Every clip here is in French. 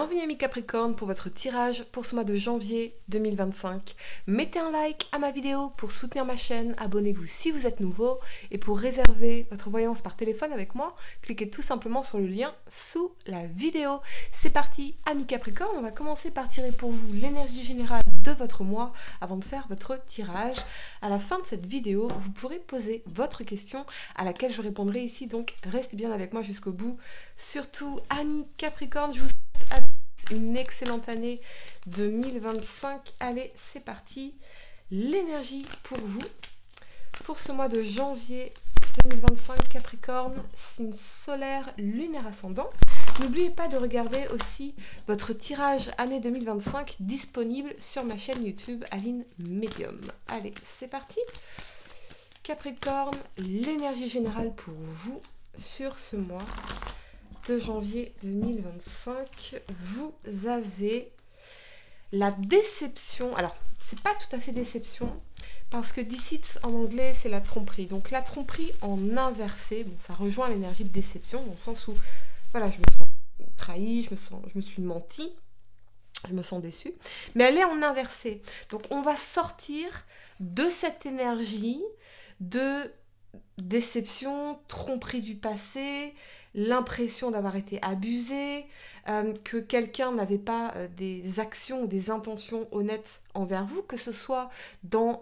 Bienvenue amis Capricorne pour votre tirage pour ce mois de janvier 2025. Mettez un like à ma vidéo pour soutenir ma chaîne, abonnez-vous si vous êtes nouveau et pour réserver votre voyance par téléphone avec moi, cliquez tout simplement sur le lien sous la vidéo. C'est parti amis Capricorne, on va commencer par tirer pour vous l'énergie générale de votre mois avant de faire votre tirage. À la fin de cette vidéo, vous pourrez poser votre question à laquelle je répondrai ici, donc restez bien avec moi jusqu'au bout. Surtout amis Capricorne, je vous souhaite à tous une excellente année 2025. Allez, c'est parti. L'énergie pour vous, pour ce mois de janvier 2025, Capricorne, signe solaire, lunaire ascendant. N'oubliez pas de regarder aussi votre tirage année 2025 disponible sur ma chaîne YouTube Aline Medium. Allez, c'est parti. Capricorne, l'énergie générale pour vous sur ce mois de janvier 2025. Vous avez la déception. Alors, c'est pas tout à fait déception, parce que deceit en anglais, c'est la tromperie. Donc, la tromperie en inversé, bon, ça rejoint l'énergie de déception, dans le sens où, voilà, je me sens trahie, je me suis menti, je me sens déçue. Mais elle est en inversé. Donc, on va sortir de cette énergie de déception, tromperie du passé, l'impression d'avoir été abusé, que quelqu'un n'avait pas des actions ou des intentions honnêtes envers vous, que ce soit dans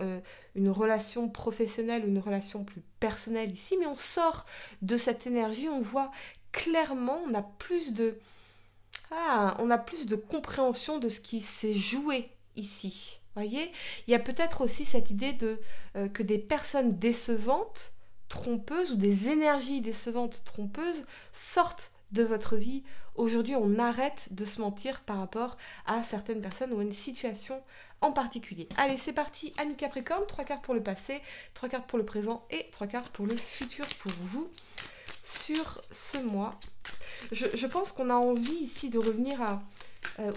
une relation professionnelle ou une relation plus personnelle ici, mais on sort de cette énergie, on voit clairement, on a plus de compréhension de ce qui s'est joué ici. Voyez, il y a peut-être aussi cette idée que des personnes décevantes, trompeuses, ou des énergies décevantes, trompeuses, sortent de votre vie. Aujourd'hui, on arrête de se mentir par rapport à certaines personnes ou à une situation en particulier. Allez, c'est parti, amis Capricorne, 3 cartes pour le passé, 3 cartes pour le présent et 3 cartes pour le futur pour vous sur ce mois. Je pense qu'on a envie ici de revenir à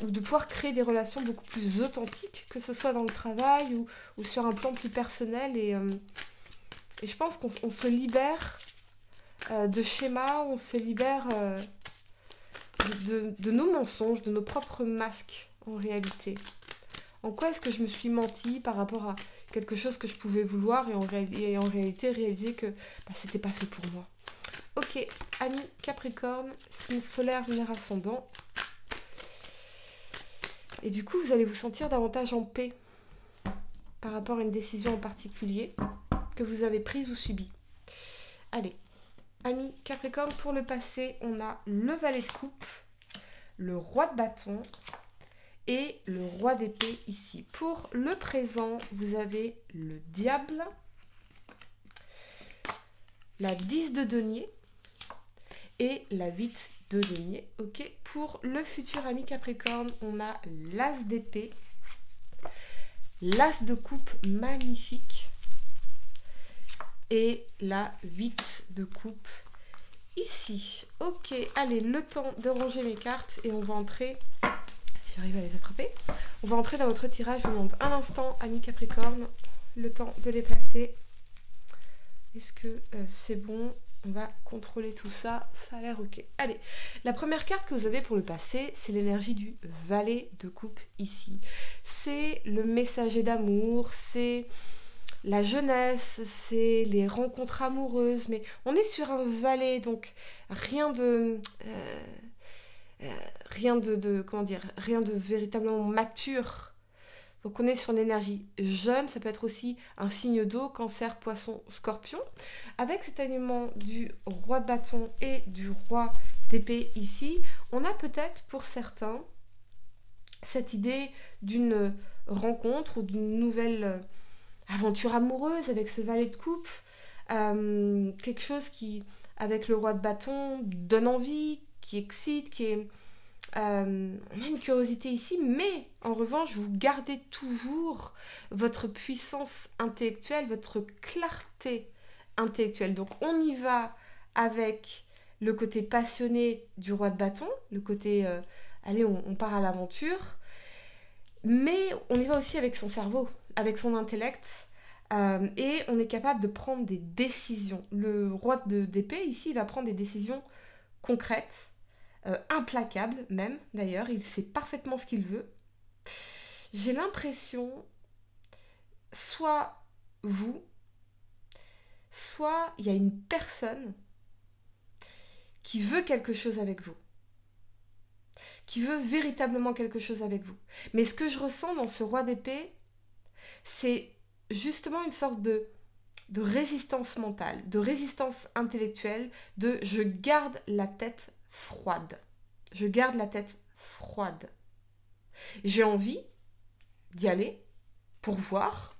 ou de pouvoir créer des relations beaucoup plus authentiques, que ce soit dans le travail ou sur un plan plus personnel. Et je pense qu'on se libère de schémas, on se libère de nos mensonges, de nos propres masques en réalité. En quoi est-ce que je me suis menti par rapport à quelque chose que je pouvais vouloir et en réalité réaliser que c'était pas fait pour moi. Ok, amis Capricorne, signe solaire, lunaire ascendant. Et du coup, vous allez vous sentir davantage en paix par rapport à une décision en particulier que vous avez prise ou subie. Allez, amis Capricorne, pour le passé, on a le valet de coupe, le roi de bâton et le roi d'épée ici. Pour le présent, vous avez le diable, la 10 de denier et la 8 de denier. Ok, pour le futur ami Capricorne, on a l'as d'épée, l'as de coupe magnifique et la 8 de coupe ici. Ok, allez, le temps de ranger mes cartes et on va entrer, si j'arrive à les attraper, on va entrer dans votre tirage. Je vous demande un instant, ami Capricorne, le temps de les placer. Est-ce que c'est bon? On va contrôler tout ça, ça a l'air ok. Allez, la première carte que vous avez pour le passé, c'est l'énergie du valet de coupe ici. C'est le messager d'amour, c'est la jeunesse, c'est les rencontres amoureuses, mais on est sur un valet, donc rien de véritablement mature. Donc on est sur une énergie jeune, ça peut être aussi un signe d'eau, cancer, poisson, scorpion. Avec cet alignement du roi de bâton et du roi d'épée ici, on a peut-être pour certains cette idée d'une rencontre ou d'une nouvelle aventure amoureuse avec ce valet de coupe. Quelque chose qui, avec le roi de bâton, donne envie, qui excite, qui est... on a une curiosité ici, mais en revanche, vous gardez toujours votre puissance intellectuelle, votre clarté intellectuelle. Donc, on y va avec le côté passionné du roi de bâton, le côté, allez, on part à l'aventure, mais on y va aussi avec son cerveau, avec son intellect, et on est capable de prendre des décisions. Le roi d'épée, ici, il va prendre des décisions concrètes, implacable même d'ailleurs, il sait parfaitement ce qu'il veut. J'ai l'impression, soit vous, soit il y a une personne qui veut quelque chose avec vous, qui veut véritablement quelque chose avec vous. Mais ce que je ressens dans ce roi d'épée, c'est justement une sorte de résistance mentale, de résistance intellectuelle, de je garde la tête froide. Je garde la tête froide. J'ai envie d'y aller pour voir,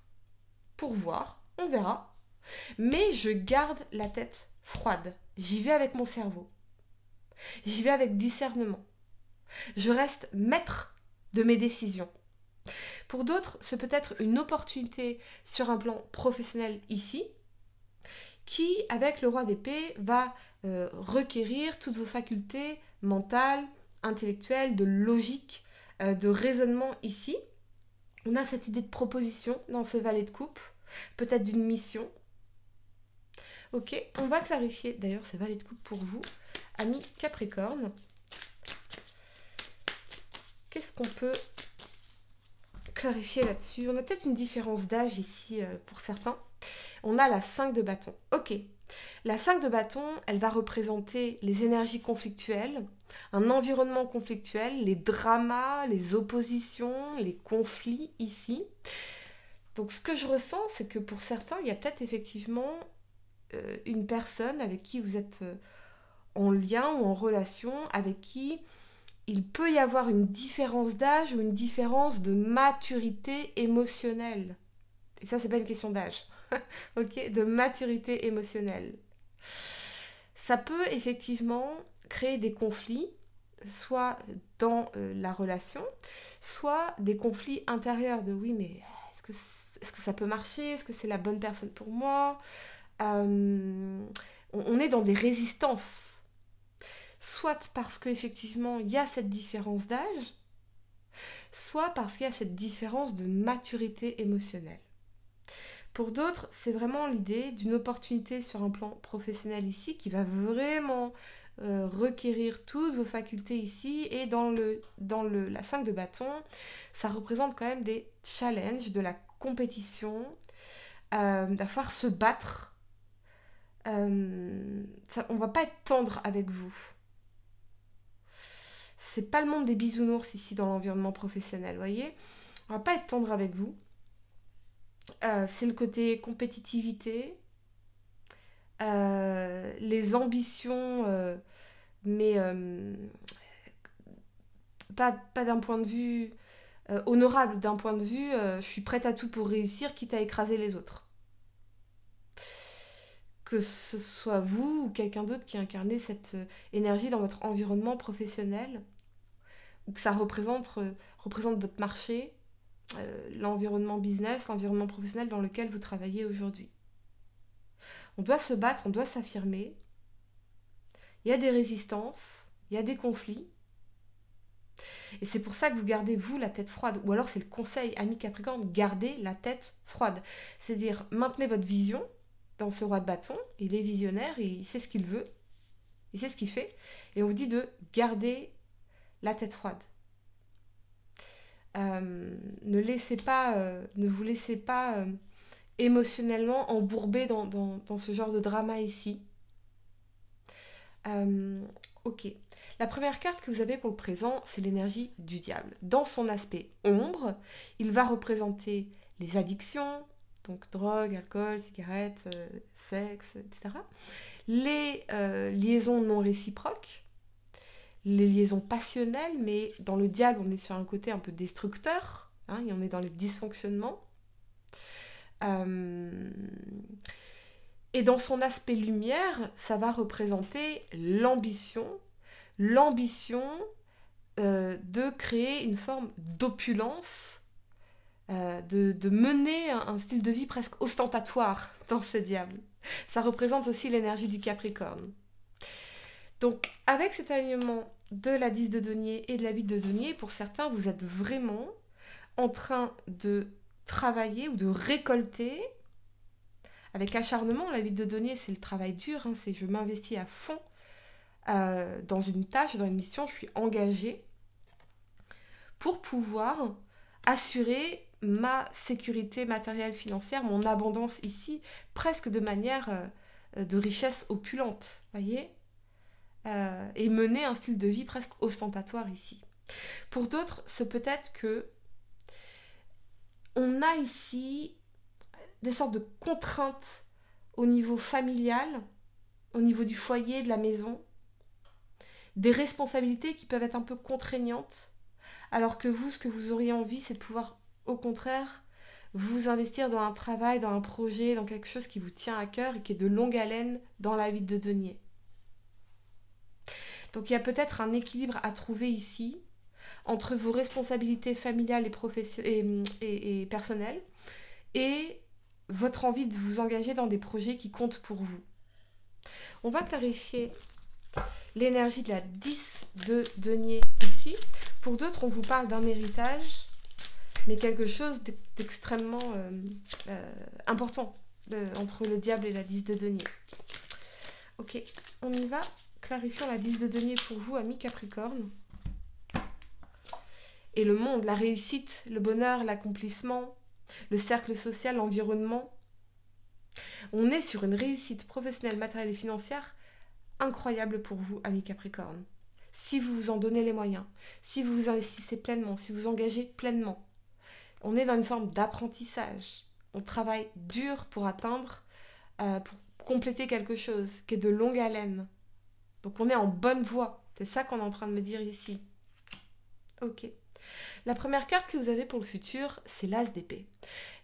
on verra. Mais je garde la tête froide. J'y vais avec mon cerveau. J'y vais avec discernement. Je reste maître de mes décisions. Pour d'autres, c'est peut-être une opportunité sur un plan professionnel ici, qui, avec le roi d'épée, va requérir toutes vos facultés mentales, intellectuelles, de logique, de raisonnement ici. On a cette idée de proposition dans ce valet de coupe, peut-être d'une mission. Ok, on va clarifier d'ailleurs ce valet de coupe pour vous, amis Capricorne. Qu'est-ce qu'on peut clarifier là-dessus? On a peut-être une différence d'âge ici pour certains. On a la 5 de bâton. Ok, la 5 de bâton, elle va représenter les énergies conflictuelles, un environnement conflictuel, les dramas, les oppositions, les conflits ici. Donc ce que je ressens, c'est que pour certains, il y a peut-être effectivement une personne avec qui vous êtes en lien ou en relation, avec qui il peut y avoir une différence d'âge ou une différence de maturité émotionnelle. Et ça, c'est pas une question d'âge. Ok, de maturité émotionnelle. Ça peut effectivement créer des conflits, soit dans la relation, soit des conflits intérieurs de oui, mais est-ce que ça peut marcher? Est-ce que c'est la bonne personne pour moi? On est dans des résistances. Soit parce qu'effectivement, il y a cette différence d'âge, soit parce qu'il y a cette différence de maturité émotionnelle. Pour d'autres, c'est vraiment l'idée d'une opportunité sur un plan professionnel ici qui va vraiment requérir toutes vos facultés ici. Et dans la 5 de bâton, ça représente quand même des challenges, de la compétition, d'avoir se battre. On va pas être tendre avec vous. C'est pas le monde des bisounours ici dans l'environnement professionnel, vous voyez. On va pas être tendre avec vous. C'est le côté compétitivité, les ambitions, mais pas d'un point de vue honorable, d'un point de vue je suis prête à tout pour réussir, quitte à écraser les autres. Que ce soit vous ou quelqu'un d'autre qui incarnez cette énergie dans votre environnement professionnel, ou que ça représente votre marché, l'environnement business, l'environnement professionnel dans lequel vous travaillez aujourd'hui. On doit se battre, on doit s'affirmer. Il y a des résistances, il y a des conflits. Et c'est pour ça que vous gardez, vous, la tête froide. Ou alors c'est le conseil, ami Capricorne, gardez la tête froide. C'est-à-dire, maintenez votre vision dans ce roi de bâton. Il est visionnaire, il sait ce qu'il veut, il sait ce qu'il fait. Et on vous dit de garder la tête froide. Ne vous laissez pas émotionnellement embourber dans ce genre de drama ici. Ok. La première carte que vous avez pour le présent, c'est l'énergie du diable. Dans son aspect ombre, il va représenter les addictions, donc drogue, alcool, cigarettes, sexe, etc. Les liaisons non réciproques, les liaisons passionnelles, mais dans le diable, on est sur un côté un peu destructeur, hein, et on est dans les dysfonctionnements. Et dans son aspect lumière, ça va représenter l'ambition de créer une forme d'opulence, de mener un style de vie presque ostentatoire dans ce diable. Ça représente aussi l'énergie du Capricorne. Donc, avec cet alignement de la 10 de denier et de la 8 de denier, pour certains, vous êtes vraiment en train de travailler ou de récolter avec acharnement. La 8 de denier, c'est le travail dur, hein, c'est je m'investis à fond dans une tâche, dans une mission, je suis engagée pour pouvoir assurer ma sécurité matérielle financière, mon abondance ici, presque de manière de richesse opulente, voyez, et mener un style de vie presque ostentatoire ici. Pour d'autres, c'est peut-être que on a ici des sortes de contraintes au niveau familial, au niveau du foyer, de la maison, des responsabilités qui peuvent être un peu contraignantes, alors que vous, ce que vous auriez envie, c'est de pouvoir, au contraire, vous investir dans un travail, dans un projet, dans quelque chose qui vous tient à cœur et qui est de longue haleine dans la 8 de denier. Donc il y a peut-être un équilibre à trouver ici entre vos responsabilités familiales et personnelles et votre envie de vous engager dans des projets qui comptent pour vous. On va clarifier l'énergie de la 10 de denier ici. Pour d'autres, on vous parle d'un héritage, mais quelque chose d'extrêmement important entre le diable et la 10 de denier. Ok, on y va. Clarifions la 10 de denier pour vous, amis Capricorne. Et le monde, la réussite, le bonheur, l'accomplissement, le cercle social, l'environnement. On est sur une réussite professionnelle, matérielle et financière incroyable pour vous, amis Capricorne. Si vous vous en donnez les moyens, si vous vous investissez pleinement, si vous vous engagez pleinement. On est dans une forme d'apprentissage. On travaille dur pour atteindre, pour compléter quelque chose qui est de longue haleine. Donc on est en bonne voie. C'est ça qu'on est en train de me dire ici. Ok. La première carte que vous avez pour le futur, c'est l'As d'épée.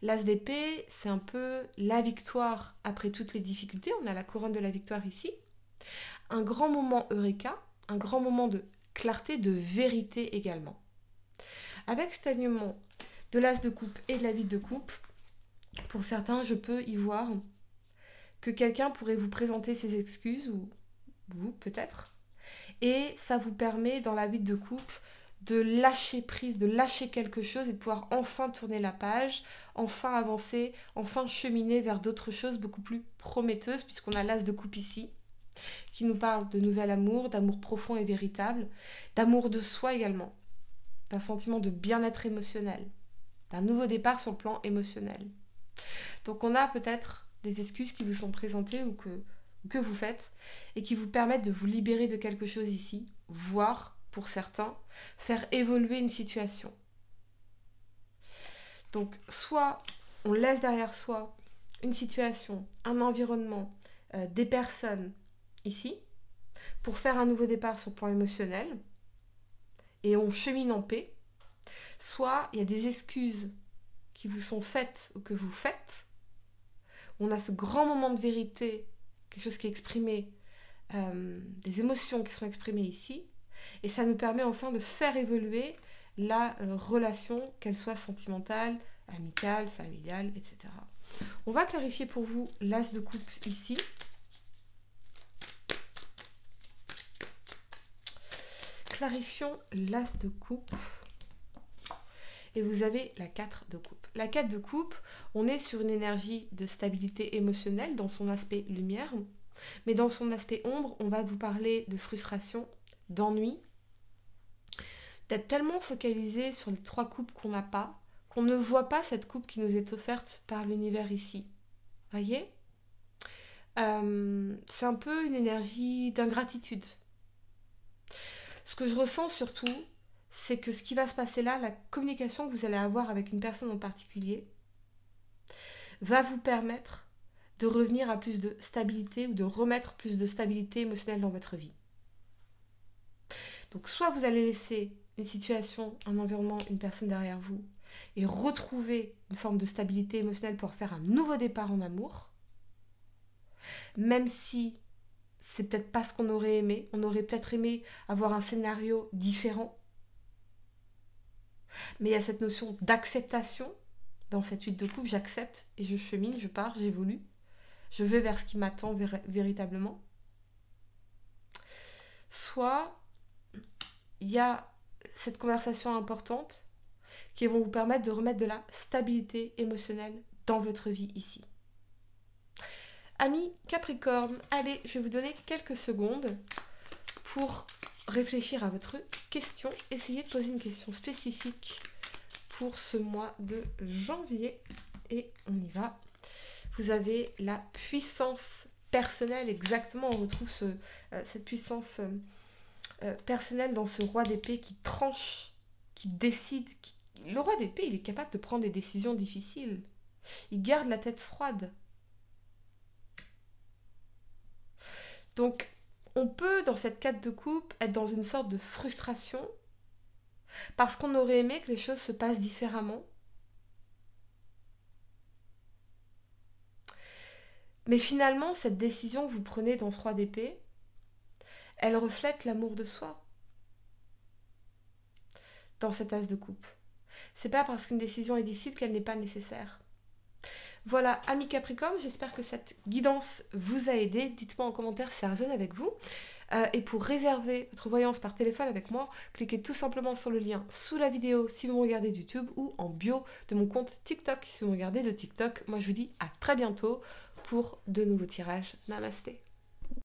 L'As d'épée, c'est un peu la victoire après toutes les difficultés. On a la couronne de la victoire ici. Un grand moment Eureka, un grand moment de clarté, de vérité également. Avec cet alignement de l'As de coupe et de la 8 de coupe, pour certains, je peux y voir que quelqu'un pourrait vous présenter ses excuses, ou vous peut-être, et ça vous permet dans la 8 de coupe de lâcher prise, de lâcher quelque chose et de pouvoir enfin tourner la page, enfin avancer, enfin cheminer vers d'autres choses beaucoup plus prometteuses, puisqu'on a l'As de coupe ici, qui nous parle de nouvel amour, d'amour profond et véritable, d'amour de soi également, d'un sentiment de bien-être émotionnel, d'un nouveau départ sur le plan émotionnel. Donc on a peut-être des excuses qui vous sont présentées ou que vous faites et qui vous permettent de vous libérer de quelque chose ici, voire, pour certains, faire évoluer une situation. Donc soit on laisse derrière soi une situation, un environnement, des personnes ici, pour faire un nouveau départ sur le plan émotionnel, et on chemine en paix, soit il y a des excuses qui vous sont faites ou que vous faites, on a ce grand moment de vérité, quelque chose qui est exprimé, des émotions qui sont exprimées ici, et ça nous permet enfin de faire évoluer la relation, qu'elle soit sentimentale, amicale, familiale, etc. On va clarifier pour vous l'As de coupe ici. Clarifions l'As de coupe. Et vous avez la 4 de coupe. La 4 de coupe, on est sur une énergie de stabilité émotionnelle dans son aspect lumière. Mais dans son aspect ombre, on va vous parler de frustration, d'ennui, d'être tellement focalisé sur les 3 coupes qu'on n'a pas, qu'on ne voit pas cette coupe qui nous est offerte par l'univers ici. Voyez ? C'est un peu une énergie d'ingratitude. Ce que je ressens surtout, c'est que ce qui va se passer là, la communication que vous allez avoir avec une personne en particulier, va vous permettre de revenir à plus de stabilité ou de remettre plus de stabilité émotionnelle dans votre vie. Donc soit vous allez laisser une situation, un environnement, une personne derrière vous et retrouver une forme de stabilité émotionnelle pour faire un nouveau départ en amour, même si c'est peut-être pas ce qu'on aurait aimé, on aurait peut-être aimé avoir un scénario différent, mais il y a cette notion d'acceptation dans cette 8 de coupe, j'accepte et je chemine, je pars, j'évolue, je vais vers ce qui m'attend véritablement. Soit il y a cette conversation importante qui vont vous permettre de remettre de la stabilité émotionnelle dans votre vie ici. Amis Capricorne, allez, je vais vous donner quelques secondes pour réfléchir à votre question, essayez de poser une question spécifique pour ce mois de janvier. Et on y va. Vous avez la puissance personnelle, exactement, on retrouve cette puissance personnelle dans ce roi d'épée qui tranche, qui décide. Le roi d'épée, il est capable de prendre des décisions difficiles. Il garde la tête froide. Donc, on peut, dans cette 4 de coupe, être dans une sorte de frustration parce qu'on aurait aimé que les choses se passent différemment. Mais finalement, cette décision que vous prenez dans ce roi d'épée, elle reflète l'amour de soi dans cet as de coupe. C'est pas parce qu'une décision est difficile qu'elle n'est pas nécessaire. Voilà, amis Capricorne, j'espère que cette guidance vous a aidé. Dites-moi en commentaire si ça résonne avec vous. Et pour réserver votre voyance par téléphone avec moi, cliquez tout simplement sur le lien sous la vidéo si vous me regardez de YouTube ou en bio de mon compte TikTok si vous me regardez de TikTok. Moi, je vous dis à très bientôt pour de nouveaux tirages. Namasté.